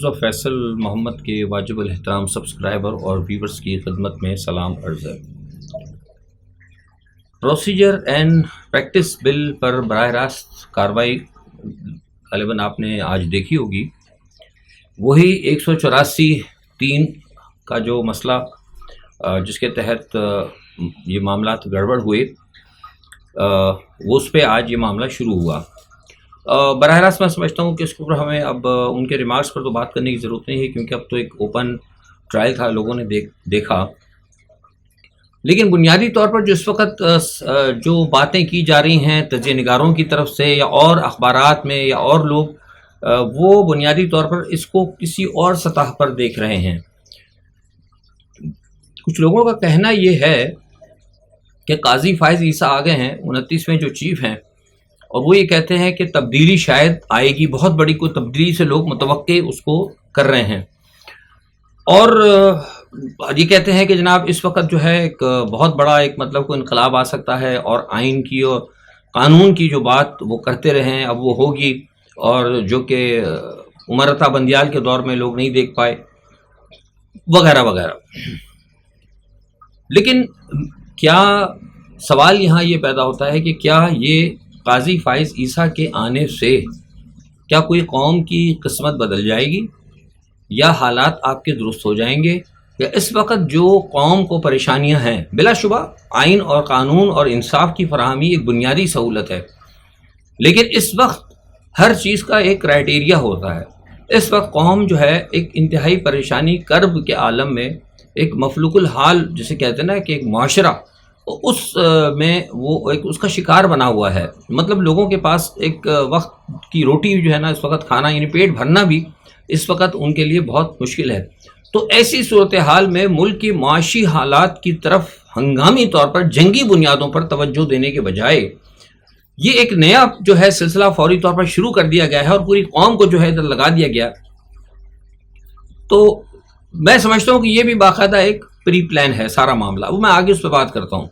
Views of Faisal محمد کے واجب الاحترام subscriber اور ویورز کی خدمت میں سلام عرض ہے۔ پروسیجر اینڈ پریکٹس بل پر براہ راست کارروائی غالباً آپ نے آج دیکھی ہوگی۔ وہی 184(3) کا جو مسئلہ جس کے تحت یہ معاملات گڑبڑ ہوئے، وہ اس پہ آج یہ معاملہ شروع ہوا۔ براہ راست میں سمجھتا ہوں کہ اس کے اوپر ہمیں اب ان کے ریمارکس پر تو بات کرنے کی ضرورت نہیں ہے، کیونکہ اب تو ایک اوپن ٹرائل تھا، لوگوں نے دیکھا۔ لیکن بنیادی طور پر جو اس وقت جو باتیں کی جا رہی ہیں تجزیہ نگاروں کی طرف سے یا اور اخبارات میں یا اور لوگ، وہ بنیادی طور پر اس کو کسی اور سطح پر دیکھ رہے ہیں۔ کچھ لوگوں کا کہنا یہ ہے کہ قاضی فائز عیسیٰ آگے ہیں، 29ویں جو چیف ہیں، اور وہ یہ کہتے ہیں کہ تبدیلی شاید آئے گی، بہت بڑی کوئی تبدیلی سے لوگ متوقع اس کو کر رہے ہیں۔ اور یہ کہتے ہیں کہ جناب اس وقت جو ہے ایک بہت بڑا ایک مطلب کوئی انقلاب آ سکتا ہے، اور آئین کی اور قانون کی جو بات وہ کرتے رہے ہیں اب وہ ہوگی، اور جو کہ عمر عطا بندیال کے دور میں لوگ نہیں دیکھ پائے وغیرہ وغیرہ۔ لیکن کیا سوال یہاں یہ پیدا ہوتا ہے کہ کیا یہ قاضی فائز عیسیٰ کے آنے سے کیا کوئی قوم کی قسمت بدل جائے گی، یا حالات آپ کے درست ہو جائیں گے؟ یا اس وقت جو قوم کو پریشانیاں ہیں، بلا شبہ آئین اور قانون اور انصاف کی فراہمی ایک بنیادی سہولت ہے، لیکن اس وقت ہر چیز کا ایک کرائیٹیریا ہوتا ہے۔ اس وقت قوم جو ہے ایک انتہائی پریشانی کرب کے عالم میں، ایک مفلوق الحال جسے کہتے ہیں نا کہ ایک معاشرہ، اس میں وہ ایک اس کا شکار بنا ہوا ہے۔ مطلب لوگوں کے پاس ایک وقت کی روٹی جو ہے نا، اس وقت کھانا یعنی پیٹ بھرنا بھی اس وقت ان کے لیے بہت مشکل ہے۔ تو ایسی صورتحال میں ملک کی معاشی حالات کی طرف ہنگامی طور پر جنگی بنیادوں پر توجہ دینے کے بجائے یہ ایک نیا جو ہے سلسلہ فوری طور پر شروع کر دیا گیا ہے، اور پوری قوم کو جو ہے ادھر لگا دیا گیا۔ تو میں سمجھتا ہوں کہ یہ بھی باقاعدہ ایک پری پلان ہے سارا معاملہ، وہ میں آگے اس پہ بات کرتا ہوں۔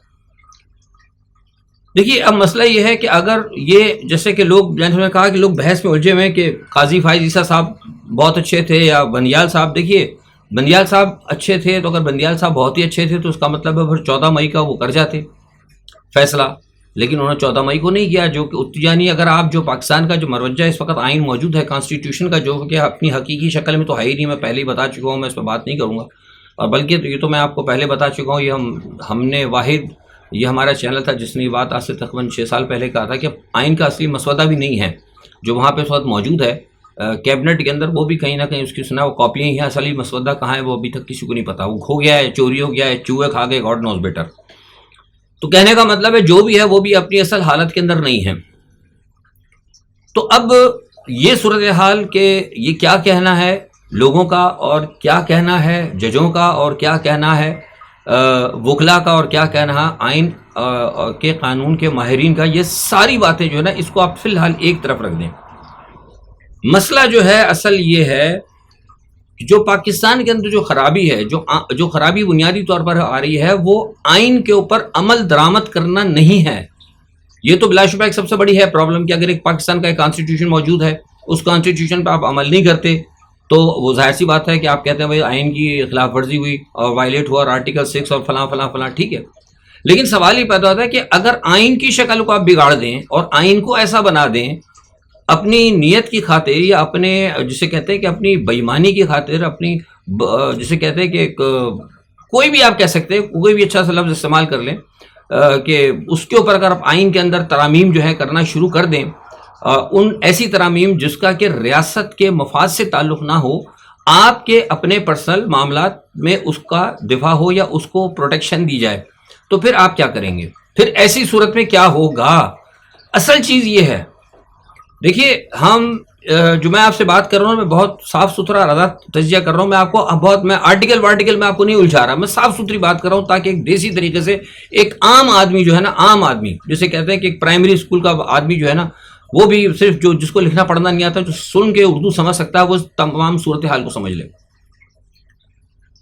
دیکھیے اب مسئلہ یہ ہے کہ اگر یہ جیسے کہ لوگ، جیسے میں نے کہا کہ لوگ بحث میں الجھے ہوئے ہیں کہ قاضی فائز عیسیٰ صاحب بہت اچھے تھے یا بندیال صاحب، دیکھیے بندیال صاحب اچھے تھے تو اگر بندیال صاحب بہت ہی اچھے تھے تو اس کا مطلب ہے پھر 14 مئی کا وہ کر جاتے فیصلہ، لیکن انہوں نے 14 مئی کو نہیں کیا، جو کہ یعنی اگر آپ جو پاکستان کا جو مروجہ اس وقت آئین موجود ہے کانسٹیٹیوشن کا، جو کہ اپنی حقیقی شکل میں تو ہے ہی نہیں، میں پہلے ہی بتا چکا ہوں، میں اس پہ بات نہیں کروں گا، اور بلکہ یہ تو میں آپ کو پہلے بتا چکا ہوں، یہ ہم نے واحد یہ ہمارا چینل تھا جس نے یہ بات آج سے تقریباً 6 سال پہلے کہا تھا کہ آئین کا اصلی مسودہ بھی نہیں ہے جو وہاں پہ اس وقت موجود ہے کیبنٹ کے اندر، وہ بھی کہیں نہ کہیں اس کی سنا وہ کاپیاں ہی ہیں، اصلی مسودہ کہاں ہے وہ ابھی تک کسی کو نہیں پتا، وہ کھو گیا ہے، چوری ہو گیا ہے، چوہے کھا گئے، گاڈ نوز بیٹر۔ تو کہنے کا مطلب ہے جو بھی ہے وہ بھی اپنی اصل حالت کے اندر نہیں ہے۔ تو اب یہ صورتحال کہ یہ کیا کہنا ہے لوگوں کا، اور کیا کہنا ہے ججوں کا، اور کیا کہنا ہے وکلا کا، اور کیا کہنا ہے آئین کے قانون کے ماہرین کا، یہ ساری باتیں جو ہے نا اس کو آپ فی الحال ایک طرف رکھ دیں۔ مسئلہ جو ہے اصل یہ ہے کہ جو پاکستان کے اندر جو خرابی ہے، جو خرابی بنیادی طور پر آ رہی ہے، وہ آئین کے اوپر عمل درآمد کرنا نہیں ہے۔ یہ تو بلا شبہ ایک سب سے بڑی ہے پرابلم کہ اگر ایک پاکستان کا ایک کانسٹیٹیوشن موجود ہے، اس کانسٹیٹیوشن پہ آپ عمل نہیں کرتے تو وہ ظاہر سی بات ہے کہ آپ کہتے ہیں بھائی آئین کی خلاف ورزی ہوئی اور وائلیٹ ہوا، اور آرٹیکل 6 اور فلاں فلاں فلاں، ٹھیک ہے۔ لیکن سوال یہ پیدا ہوتا ہے کہ اگر آئین کی شکل کو آپ بگاڑ دیں اور آئین کو ایسا بنا دیں اپنی نیت کی خاطر، یا اپنے جسے کہتے ہیں کہ اپنی بےایمانی کی خاطر، اپنی جسے کہتے ہیں کہ کوئی بھی آپ کہہ سکتے ہیں، کوئی بھی اچھا سا لفظ استعمال کر لیں کہ اس کے اوپر اگر آپ آئین کے اندر ترامیم جو ہے کرنا شروع کر دیں، ان ایسی ترامیم جس کا کہ ریاست کے مفاد سے تعلق نہ ہو، آپ کے اپنے پرسنل معاملات میں اس کا دفاع ہو یا اس کو پروٹیکشن دی جائے، تو پھر آپ کیا کریں گے؟ پھر ایسی صورت میں کیا ہوگا؟ اصل چیز یہ ہے، دیکھیے ہم جو میں آپ سے بات کر رہا ہوں، میں بہت صاف ستھرا رضا تجزیہ کر رہا ہوں، میں آپ کو میں آرٹیکل میں آپ کو نہیں الجھا رہا، میں صاف ستھری بات کر رہا ہوں تاکہ ایک دیسی طریقے سے ایک عام آدمی جو ہے نا، عام آدمی جسے کہتے ہیں کہ ایک پرائمری اسکول کا آدمی جو ہے نا، وہ بھی صرف جس کو لکھنا پڑھنا نہیں آتا، جو سن کے اردو سمجھ سکتا ہے، وہ تمام صورتحال کو سمجھ لے۔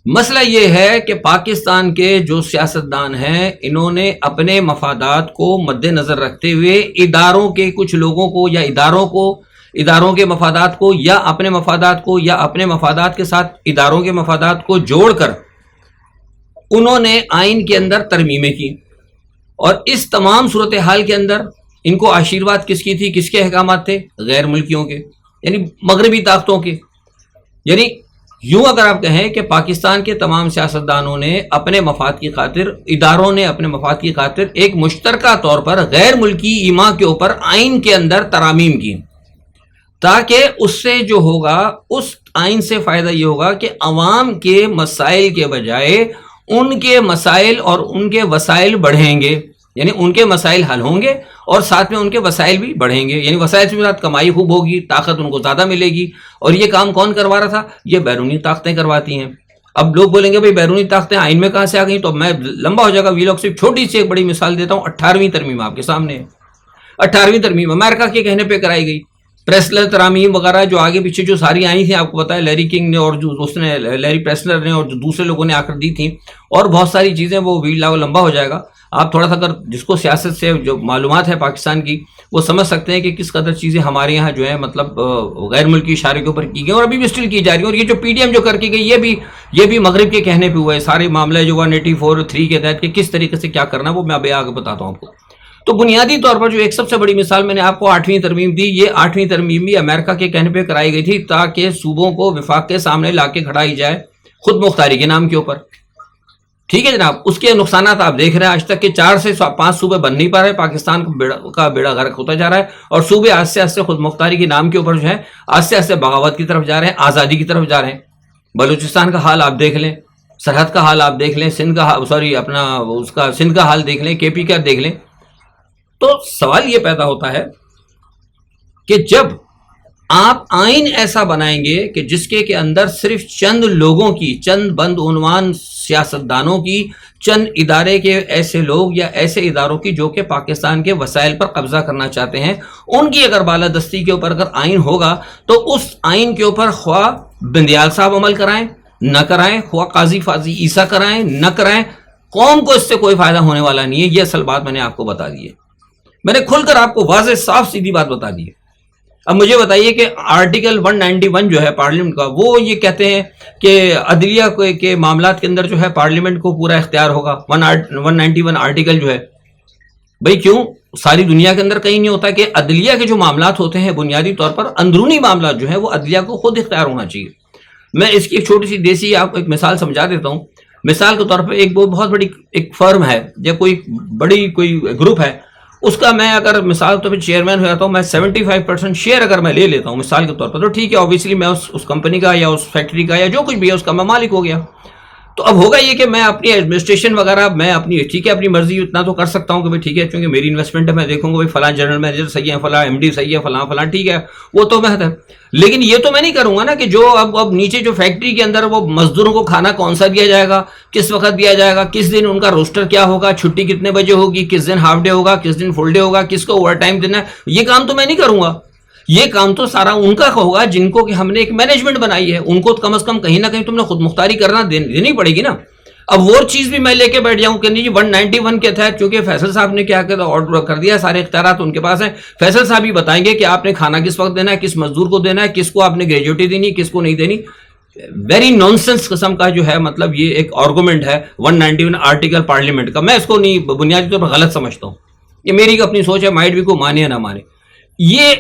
مسئلہ یہ ہے کہ پاکستان کے جو سیاستدان ہیں، انہوں نے اپنے مفادات کو مد نظر رکھتے ہوئے اداروں کے کچھ لوگوں کو یا اداروں کو اداروں کے مفادات کو یا اپنے مفادات کو یا اپنے مفادات کے ساتھ اداروں کے مفادات کو جوڑ کر انہوں نے آئین کے اندر ترمیمیں کی. اور اس تمام صورتحال کے اندر ان کو آشیرواد کس کی تھی, کس کے احکامات تھے؟ غیر ملکیوں کے, یعنی مغربی طاقتوں کے. یعنی یوں اگر آپ کہیں کہ پاکستان کے تمام سیاستدانوں نے اپنے مفاد کی خاطر, اداروں نے اپنے مفاد کی خاطر ایک مشترکہ طور پر غیر ملکی ایما کے اوپر آئین کے اندر ترامیم کی, تاکہ اس سے جو ہوگا, اس آئین سے فائدہ یہ ہوگا کہ عوام کے مسائل کے بجائے ان کے مسائل اور ان کے وسائل بڑھیں گے. یعنی ان کے مسائل حل ہوں گے اور ساتھ میں ان کے وسائل بھی بڑھیں گے. یعنی وسائل سے مراد کمائی خوب ہوگی, طاقت ان کو زیادہ ملے گی. اور یہ کام کون کروا رہا تھا؟ یہ بیرونی طاقتیں کرواتی ہیں. اب لوگ بولیں گے بھائی بیرونی طاقتیں آئین میں کہاں سے آ گئیں, تو میں لمبا ہو جائے گا ویلاگ, صرف چھوٹی سی ایک بڑی مثال دیتا ہوں. 18ویں ترمیم آپ کے سامنے ہے. 18ویں ترمیم امریکہ کے کہنے پہ کرائی گئی. پریسلر ترامیم وغیرہ جو آگے پیچھے جو ساری آئی تھیں, آپ کو پتا ہے لیری کنگ نے اور جو اس نے لیری پریسلر نے اور جو دوسرے لوگوں نے آ کر دی تھیں, اور بہت ساری چیزیں, وہ ویلاگ لمبا ہو جائے گا. آپ تھوڑا سا اگر جس کو سیاست سے جو معلومات ہے پاکستان کی, وہ سمجھ سکتے ہیں کہ کس قدر چیزیں ہمارے یہاں جو ہے مطلب غیر ملکی اشارے کے اوپر کی گئی اور ابھی بھی اسٹل کی جا رہی ہیں. اور یہ جو پی ڈی ایم جو کر کے گئی, یہ بھی مغرب کے کہنے پہ ہوا ہے. سارے معاملے جو 184(3) کے تحت کہ کس طریقے سے کیا کرنا, وہ میں ابھی آگے بتاتا ہوں آپ کو. تو بنیادی طور پر جو ایک سب سے بڑی مثال میں نے آپ کو 8ویں ترمیم دی, یہ 8ویں ترمیم بھی امریکہ کے کہنے پہ کرائی گئی تھی تاکہ صوبوں کو وفاق کے سامنے لا کے کھڑائی جائے خود مختاری کے نام کے اوپر. ٹھیک ہے جناب. اس کے نقصانات آپ دیکھ رہے ہیں, آج تک کے 4 سے 5 صوبے بن نہیں پا رہے, پاکستان کا بیڑا غرق ہوتا جا رہا ہے, اور صوبے آہستہ آہستہ خود مختاری کے نام کے اوپر جو ہے آہستہ آہستہ بغاوت کی طرف جا رہے ہیں, آزادی کی طرف جا رہے ہیں. بلوچستان کا حال آپ دیکھ لیں, سرحد کا حال آپ دیکھ لیں, سندھ کا حال دیکھ لیں, کے پی کا دیکھ لیں. تو سوال یہ پیدا ہوتا ہے کہ جب آپ آئین ایسا بنائیں گے کہ جس کے اندر صرف چند لوگوں کی, چند بند عنوان سیاستدانوں کی, چند ادارے کے ایسے لوگ یا ایسے اداروں کی جو کہ پاکستان کے وسائل پر قبضہ کرنا چاہتے ہیں, ان کی اگر بالادستی کے اوپر اگر آئین ہوگا تو اس آئین کے اوپر خواہ بندیال صاحب عمل کرائیں نہ کرائیں, خواہ قاضی فاضی عیسیٰ کرائیں نہ کرائیں, قوم کو اس سے کوئی فائدہ ہونے والا نہیں ہے. یہ اصل بات میں نے آپ کو بتا دی ہے, میں نے کھل کر آپ کو واضح صاف سیدھی بات بتا دی ہے. اب مجھے بتائیے کہ آرٹیکل 191 جو ہے پارلیمنٹ کا, وہ یہ کہتے ہیں کہ عدلیہ کے معاملات کے اندر جو ہے پارلیمنٹ کو پورا اختیار ہوگا. 191 آرٹیکل جو ہے, بھئی کیوں ساری دنیا کے اندر کہیں نہیں ہوتا کہ عدلیہ کے جو معاملات ہوتے ہیں بنیادی طور پر اندرونی معاملات جو ہے وہ عدلیہ کو خود اختیار ہونا چاہیے. میں اس کی ایک چھوٹی سی دیسی آپ کو ایک مثال سمجھا دیتا ہوں. مثال کے طور پر ایک بہت بڑی ایک فرم ہے یا کوئی بڑی کوئی گروپ ہے, اس کا میں اگر مثال طور پہ چیئرمین ہو جاتا ہوں, میں 75% شیئر اگر میں لے لیتا ہوں مثال کے طور پر, تو ٹھیک ہے, اوبیسلی میں اس کمپنی کا یا اس فیکٹری کا یا جو کچھ بھی ہے اس کا میں مالک ہو گیا. تو اب ہوگا یہ کہ میں اپنی ایڈمنسٹریشن وغیرہ میں اپنی ٹھیک ہے اپنی مرضی اتنا تو کر سکتا ہوں کہ بھائی ٹھیک ہے چونکہ میری انویسٹمنٹ ہے, میں دیکھوں گا بھائی فلاں جنرل مینیجر صحیح ہے, فلاں ایم ڈی صحیح ہے, فلاں ٹھیک ہے, وہ تو بہتر. لیکن یہ تو میں نہیں کروں گا نا کہ جو اب نیچے جو فیکٹری کے اندر وہ مزدوروں کو کھانا کون سا دیا جائے گا, کس وقت دیا جائے گا, کس دن ان کا روسٹر کیا ہوگا, چھٹی کتنے بجے ہوگی, کس دن ہاف ڈے ہوگا, کس دن فل ڈے ہوگا, کس کو اوور ٹائم دینا ہے, یہ کام تو میں نہیں کروں گا. یہ کام تو سارا ان کا ہوگا جن کو کہ ہم نے ایک مینجمنٹ بنائی ہے, ان کو کم از کم کہیں نہ کہیں تم نے خود مختاری کرنا دینی پڑے گی نا. اب وہ چیز بھی میں لے کے بیٹھ جاؤں کہ نہیں جی 191 کے تحت, چونکہ فیصل صاحب نے کیا آرڈر کر دیا, سارے اختیارات ان کے پاس ہیں, فیصل صاحب ہی بتائیں گے کہ آپ نے کھانا کس وقت دینا ہے, کس مزدور کو دینا ہے, کس کو آپ نے گریجوٹی دینی, کس کو نہیں دینی. ویری نانسنس قسم کا جو ہے مطلب یہ ایک آرگومنٹ ہے 191 آرٹیکل پارلیمنٹ کا. میں اس کو نہیں بنیادی طور پر غلط سمجھتا ہوں, یہ میری اپنی سوچ ہے, مائٹ بھی کو مانے یا نہ مانے. یہ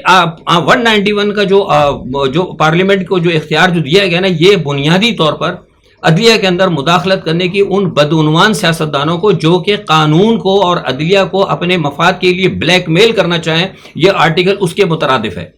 191 کا جو پارلیمنٹ کو جو اختیار جو دیا گیا نا, یہ بنیادی طور پر عدلیہ کے اندر مداخلت کرنے کی ان بدعنوان سیاستدانوں کو جو کہ قانون کو اور عدلیہ کو اپنے مفاد کے لیے بلیک میل کرنا چاہیں, یہ آرٹیکل اس کے مترادف ہے.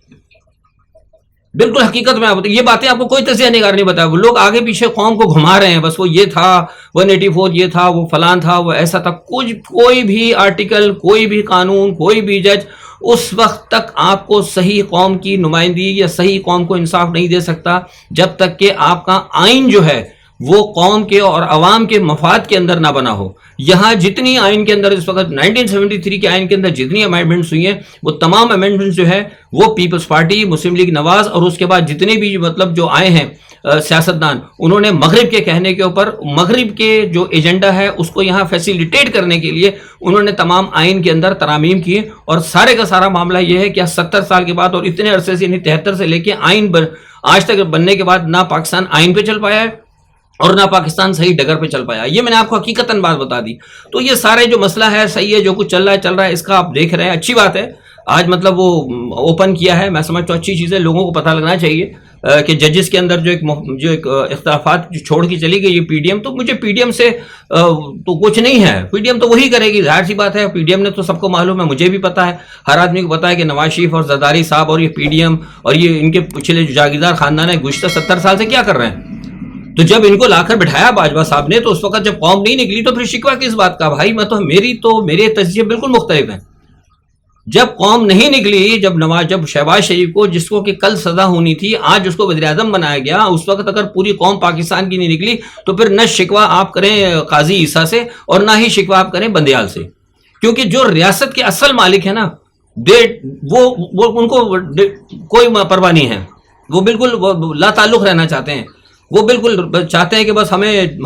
بالکل حقیقت میں یہ باتیں آپ کو کوئی تجزیہ نگار نہیں بتایا, وہ لوگ آگے پیچھے قوم کو گھما رہے ہیں, بس وہ یہ تھا 184 یہ تھا, وہ فلان تھا, وہ ایسا تھا. کوئی بھی آرٹیکل, کوئی بھی قانون, کوئی بھی جج اس وقت تک آپ کو صحیح قوم کی نمائندگی یا صحیح قوم کو انصاف نہیں دے سکتا جب تک کہ آپ کا آئین جو ہے وہ قوم کے اور عوام کے مفاد کے اندر نہ بنا ہو. یہاں جتنی آئین کے اندر اس وقت 1973 کے آئین کے اندر جتنی امینڈمنٹس ہوئی ہیں وہ تمام امینڈمنٹس جو ہے وہ پیپلز پارٹی, مسلم لیگ نواز اور اس کے بعد جتنے بھی مطلب جو آئے ہیں سیاستدان, انہوں نے مغرب کے کہنے کے اوپر مغرب کے جو ایجنڈا ہے اس کو یہاں فیسیلیٹیٹ کرنے کے لیے انہوں نے تمام آئین کے اندر ترامیم کی. اور سارے کا سارا معاملہ یہ ہے کہ 70 سال کے بعد اور اتنے عرصے سے یعنی 73 سے لے کے آئین آج تک بننے کے بعد نہ پاکستان آئین پہ چل پایا ہے اور نہ پاکستان صحیح ڈگر پہ چل پایا. یہ میں نے آپ کو حقیقتاً بات بتا دی. تو یہ سارے جو مسئلہ ہے صحیح ہے, جو کچھ چل رہا ہے اس کا آپ دیکھ رہے ہیں, اچھی بات ہے. آج مطلب وہ اوپن کیا ہے, میں سمجھتا ہوں اچھی چیز ہے, لوگوں کو پتہ لگنا چاہیے کہ ججز کے اندر جو ایک اختلافات جو چھوڑ کے چلی گئی یہ پی ڈی ایم, تو مجھے پی ڈی ایم سے تو کچھ نہیں ہے. پی ڈی ایم تو وہی کرے گی, ظاہر سی بات ہے. پی ڈی ایم نے تو سب کو معلوم ہے, مجھے بھی پتا ہے, ہر آدمی کو پتا ہے کہ نواز شریف اور زرداری صاحب اور یہ پی ڈی ایم اور یہ ان کے پچھلے جو جاگیردار خاندان ہے گزشتہ 70 سال سے کیا کر رہے ہیں. تو جب ان کو لا کر بٹھایا باجوہ صاحب نے تو اس وقت جب قوم نہیں نکلی تو پھر شکوہ کس بات کا. بھائی میرے تجزیے بالکل مختلف ہیں. جب قوم نہیں نکلی, جب شہباز شریف کو جس کو کہ کل سزا ہونی تھی آج اس کو وزیر اعظم بنایا گیا, اس وقت اگر پوری قوم پاکستان کی نہیں نکلی تو پھر نہ شکوہ آپ کریں قاضی عیسیٰ سے اور نہ ہی شکوہ آپ کریں بندیال سے, کیونکہ جو ریاست کے اصل مالک ہے نا وہ ان کو کوئی پرواہ نہیں ہے. وہ بالکل لا تعلق رہنا چاہتے ہیں. وہ بالکل چاہتے ہیں کہ بس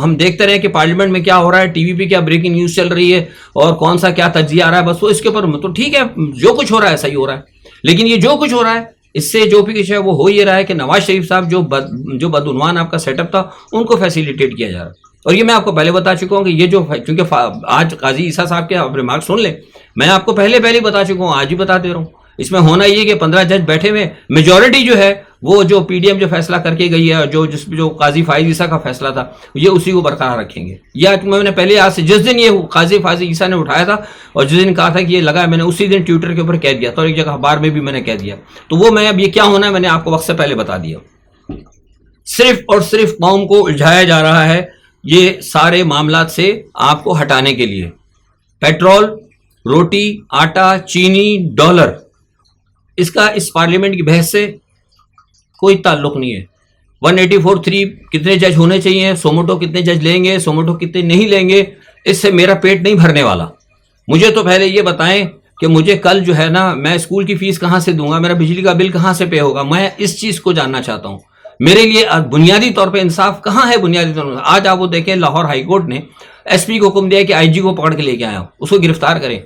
ہم دیکھتے رہیں کہ پارلیمنٹ میں کیا ہو رہا ہے, ٹی وی پہ کیا بریکنگ نیوز چل رہی ہے اور کون سا کیا تجزیہ آ رہا ہے, بس وہ اس کے اوپر تو ٹھیک ہے جو کچھ ہو رہا ہے صحیح ہو رہا ہے. لیکن یہ جو کچھ ہو رہا ہے اس سے جو بھی کچھ ہے وہ ہو یہ رہا ہے کہ نواز شریف صاحب جو بدعنوان آپ کا سیٹ اپ تھا ان کو فیسیلیٹیٹ کیا جا رہا ہے. اور یہ میں آپ کو پہلے بتا چکا ہوں کہ یہ جو چونکہ آج قاضی عیسیٰ صاحب کے آپ ریمارک سن لیں, میں آپ کو پہلے بتا چکا ہوں, آج ہی بتا دے رہا ہوں. اس میں ہونا یہ کہ 15 جج بیٹھے ہوئے, میجورٹی جو ہے وہ جو پی ڈی ایم جو فیصلہ کر کے گئی ہے, جو قاضی فائز عیسیٰ کا فیصلہ تھا یہ اسی کو برقرار رکھیں گے. یہ میں نے پہلے آج سے جس دن یہ قاضی فائز عیسیٰ نے اٹھایا تھا اور جس دن کہا تھا کہ یہ لگا, میں نے اسی دن ٹویٹر کے اوپر کہہ دیا تھا اور ایک جگہ اخبار میں بھی میں نے کہہ دیا. تو وہ میں اب یہ کیا ہونا ہے میں نے آپ کو وقت سے پہلے بتا دیا. صرف اور صرف قوم کو الجھایا جا رہا ہے یہ سارے معاملات سے آپ کو ہٹانے کے لیے. پیٹرول, روٹی, آٹا, چینی, ڈالر, اس کا اس پارلیمنٹ کی بحث سے کوئی تعلق نہیں ہے. 184(3) کتنے جج ہونے چاہیے, سوموٹو کتنے جج لیں گے, سوموٹو کتنے نہیں لیں گے, اس سے میرا پیٹ نہیں بھرنے والا. مجھے تو پہلے یہ بتائیں کہ مجھے کل جو ہے نا میں اسکول کی فیس کہاں سے دوں گا, میرا بجلی کا بل کہاں سے پے ہوگا, میں اس چیز کو جاننا چاہتا ہوں. میرے لیے بنیادی طور پہ انصاف کہاں ہے بنیادی طور پر. آج آپ وہ دیکھیں لاہور ہائی کورٹ نے ایس پی کو حکم دیا کہ آئی جی کو پکڑ کے لے کے آیا, اس کو گرفتار کریں.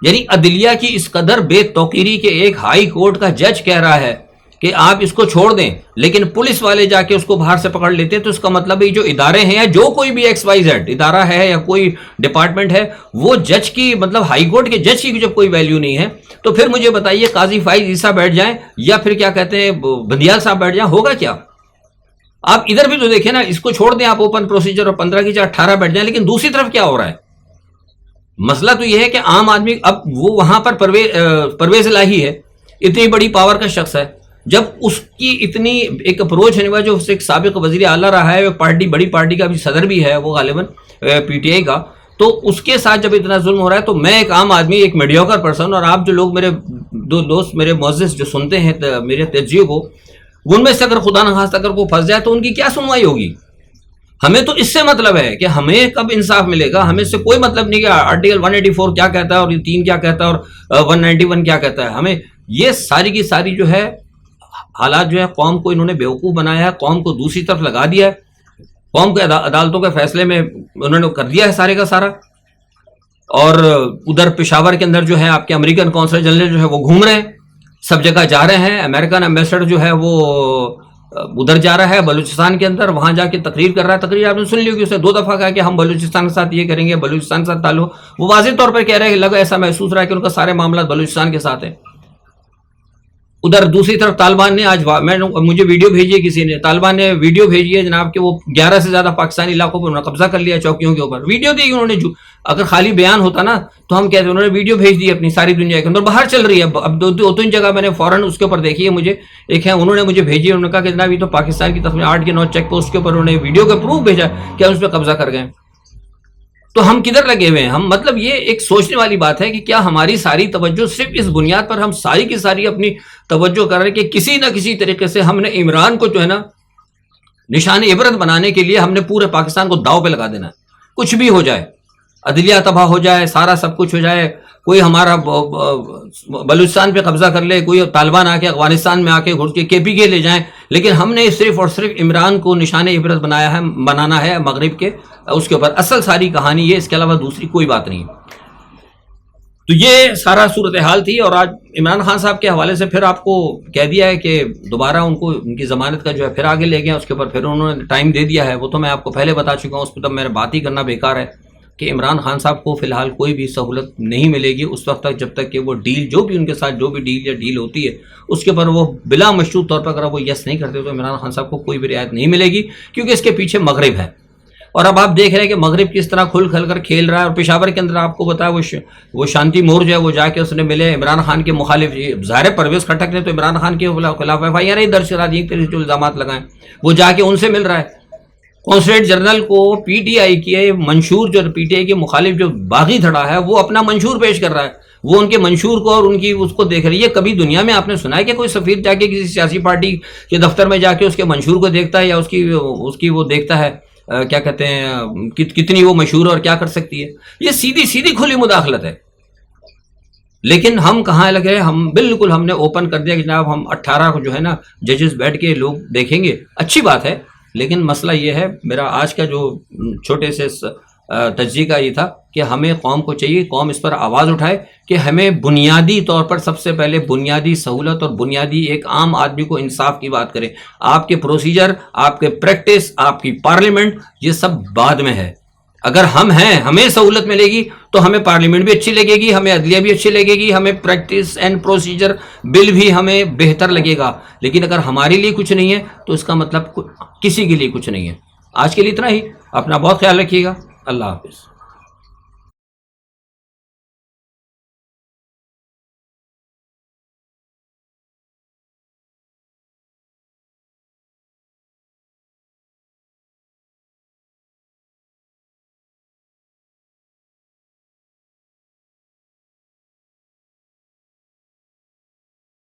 یعنی عدلیہ کی اس قدر بے توقیری کے ایک ہائی کورٹ کا جج کہہ رہا ہے کہ آپ اس کو چھوڑ دیں, لیکن پولیس والے جا کے اس کو باہر سے پکڑ لیتے ہیں. تو اس کا مطلب ہے جو ادارے ہیں یا جو کوئی بھی XYZ ادارہ ہے یا کوئی ڈپارٹمنٹ ہے وہ جج کی مطلب ہائی کورٹ کے جج کی جب کوئی ویلیو نہیں ہے تو پھر مجھے بتائیے قاضی فائز عیسیٰ بیٹھ جائیں یا پھر کیا کہتے ہیں بندیال صاحب بیٹھ جائیں, ہوگا کیا؟ آپ ادھر بھی تو دیکھیں نا, اس کو چھوڑ دیں آپ اوپن پروسیجر اور 15 کی جگہ 18 بیٹھ جائیں, لیکن دوسری طرف کیا ہو رہا ہے؟ مسئلہ تو یہ ہے کہ عام آدمی اب وہ وہاں پر پرویز الہی ہے, اتنی بڑی پاور کا شخص ہے, جب اس کی اتنی ایک اپروچ ہے جو ایک سابق وزیر اعلیٰ رہا ہے, بڑی پارٹی کا بھی صدر بھی ہے وہ غالباً PTI کا, تو اس کے ساتھ جب اتنا ظلم ہو رہا ہے تو میں ایک عام آدمی, ایک میڈیوکر پرسن, اور آپ جو لوگ میرے دو دوست میرے معزز جو سنتے ہیں میرے تجزیے کو, ان میں سے اگر خدا نخواستہ اگر کوئی پھنس جائے تو ان کی کیا سنوائی ہوگی؟ ہمیں تو اس سے مطلب ہے کہ ہمیں کب انصاف ملے گا, ہمیں اس سے کوئی مطلب نہیں کہ آرٹیکل 184 کیا کہتا ہے اور یہ 3 کیا کہتا ہے اور 191 کیا کہتا ہے. ہمیں یہ ساری کی ساری جو ہے حالات جو ہے قوم کو انہوں نے بیوقوف بنایا ہے, قوم کو دوسری طرف لگا دیا ہے, قوم کے عدالتوں کے فیصلے میں انہوں نے کر دیا ہے سارے کا سارا. اور ادھر پشاور کے اندر جو ہے آپ کے امریکن قونصل جنرل جو ہے وہ گھوم رہے ہیں, سب جگہ جا رہے ہیں. امریکن ایمبیسڈر جو ہے وہ ادھر جا رہا ہے بلوچستان کے اندر, وہاں جا کے تقریر کر رہا ہے. تقریر آپ نے سن لی ہوگی, اسے 2 دفعہ کہا کہ ہم بلوچستان کے ساتھ یہ کریں گے, بلوچستان کے ساتھ تعلق. وہ واضح طور پر کہہ رہے ہیں کہ لگا ایسا محسوس رہا ہے کہ ان کا سارے معاملات بلوچستان کے ساتھ ہیں. ادھر دوسری طرف طالبان نے آج مجھے ویڈیو بھیجی ہے کسی نے, طالبان نے ویڈیو بھیجی ہے جناب کہ وہ 11 سے زیادہ پاکستانی علاقوں پر انہوں نے قبضہ کر لیا, چوکیوں کے اوپر. ویڈیو دی انہوں نے, اگر خالی بیان ہوتا نا تو ہم کہتے, انہوں نے ویڈیو بھیج دی اپنی ساری دنیا کے اندر, باہر چل رہی ہے. اب 2-3 جگہ میں نے فوراً اس کے اوپر دیکھی ہے, مجھے ایک ہے انہوں نے مجھے بھیجی, انہوں نے کہا کہ جناب یہ تو پاکستان کی تقریباً 8 کے 9 چیک پوسٹ کے اوپر انہوں نے ویڈیو کا پروف بھیجا کہ ہم اس پہ قبضہ کر گئے. تو ہم کدھر لگے ہوئے ہیں؟ ہم مطلب یہ ایک سوچنے والی بات ہے کہ کیا ہماری ساری توجہ صرف اس بنیاد پر ہم ساری کی ساری اپنی توجہ کر رہے ہیں کہ کسی نہ کسی طریقے سے ہم نے عمران کو جو ہے نا نشان عبرت بنانے کے لیے ہم نے پورے پاکستان کو داؤ پہ لگا دینا ہے. کچھ بھی ہو جائے، عدلیہ تباہ ہو جائے، سارا سب کچھ ہو جائے، کوئی ہمارا بلوچستان پہ قبضہ کر لے، کوئی طالبان آ کے افغانستان میں آ کے گھس کے KP کے لے جائیں، لیکن ہم نے صرف اور صرف عمران کو نشان عبرت بنانا ہے مغرب کے، اس کے اوپر اصل ساری کہانی یہ، اس کے علاوہ دوسری کوئی بات نہیں. تو یہ سارا صورتحال تھی. اور آج عمران خان صاحب کے حوالے سے پھر آپ کو کہہ دیا ہے کہ دوبارہ ان کی ضمانت کا جو ہے پھر آگے لے گیا، اس کے اوپر پھر انہوں نے ٹائم دے دیا ہے. وہ تو میں آپ کو پہلے بتا چکا ہوں، اس پہ تو میرا بات ہی کرنا بیکار ہے کہ عمران خان صاحب کو فی الحال کوئی بھی سہولت نہیں ملے گی اس وقت تک جب تک کہ وہ ڈیل جو بھی ان کے ساتھ جو بھی ڈیل یا ڈیل ہوتی ہے اس کے اوپر وہ بلا مشروط طور پر اگر وہ یس نہیں کرتے تو عمران خان صاحب کو کوئی بھی رعایت نہیں ملے گی، کیونکہ اس کے پیچھے مغرب ہے. اور اب آپ دیکھ رہے ہیں کہ مغرب کس طرح کھل کھل کر کھیل رہا ہے. اور پشاور کے اندر آپ کو بتایا وہ شانتی مور جو ہے وہ جا کے اس نے ملے عمران خان کے مخالف. ظاہر پرویز خٹک نے تو عمران خان کے خلاف FIR درج کرا دی کہ جو الزامات لگائیں، وہ جا کے ان سے مل رہا ہے. کونسلیٹ جنرل کو PTI کے منشور جو PTI کے مخالف جو باغی دھڑا ہے وہ اپنا منشور پیش کر رہا ہے. وہ ان کے منشور کو اور ان کی اس کو دیکھ رہی ہے. کبھی دنیا میں آپ نے سنا ہے کہ کوئی سفیر جا کے کسی سیاسی پارٹی کے دفتر میں جا کے اس کے منشور کو دیکھتا ہے یا اس کی وہ دیکھتا ہے کیا کہتے ہیں کتنی وہ مشہور اور کیا کر سکتی ہے؟ یہ سیدھی کھلی مداخلت ہے. لیکن ہم کہاں لگے، ہم بالکل ہم نے اوپن کر دیا کہ جناب ہم 18 جو ہے نا ججز بیٹھ کے لوگ دیکھیں گے. اچھی بات ہے، لیکن مسئلہ یہ ہے، میرا آج کا جو چھوٹے سے تجزیہ کا یہ تھا کہ ہمیں قوم کو چاہیے، قوم اس پر آواز اٹھائے کہ ہمیں بنیادی طور پر سب سے پہلے بنیادی سہولت اور بنیادی ایک عام آدمی کو انصاف کی بات کریں. آپ کے پروسیجر، آپ کے پریکٹس، آپ کی پارلیمنٹ، یہ سب بعد میں ہے. اگر ہم ہیں، ہمیں سہولت ملے گی تو ہمیں پارلیمنٹ بھی اچھی لگے گی، ہمیں عدلیہ بھی اچھی لگے گی، ہمیں پریکٹس اینڈ پروسیجر بل بھی ہمیں بہتر لگے گا. لیکن اگر ہمارے لیے کچھ نہیں ہے تو اس کا مطلب کسی کے لیے کچھ نہیں ہے. آج کے لیے اتنا ہی. اپنا بہت خیال رکھیے گا. اللہ حافظ.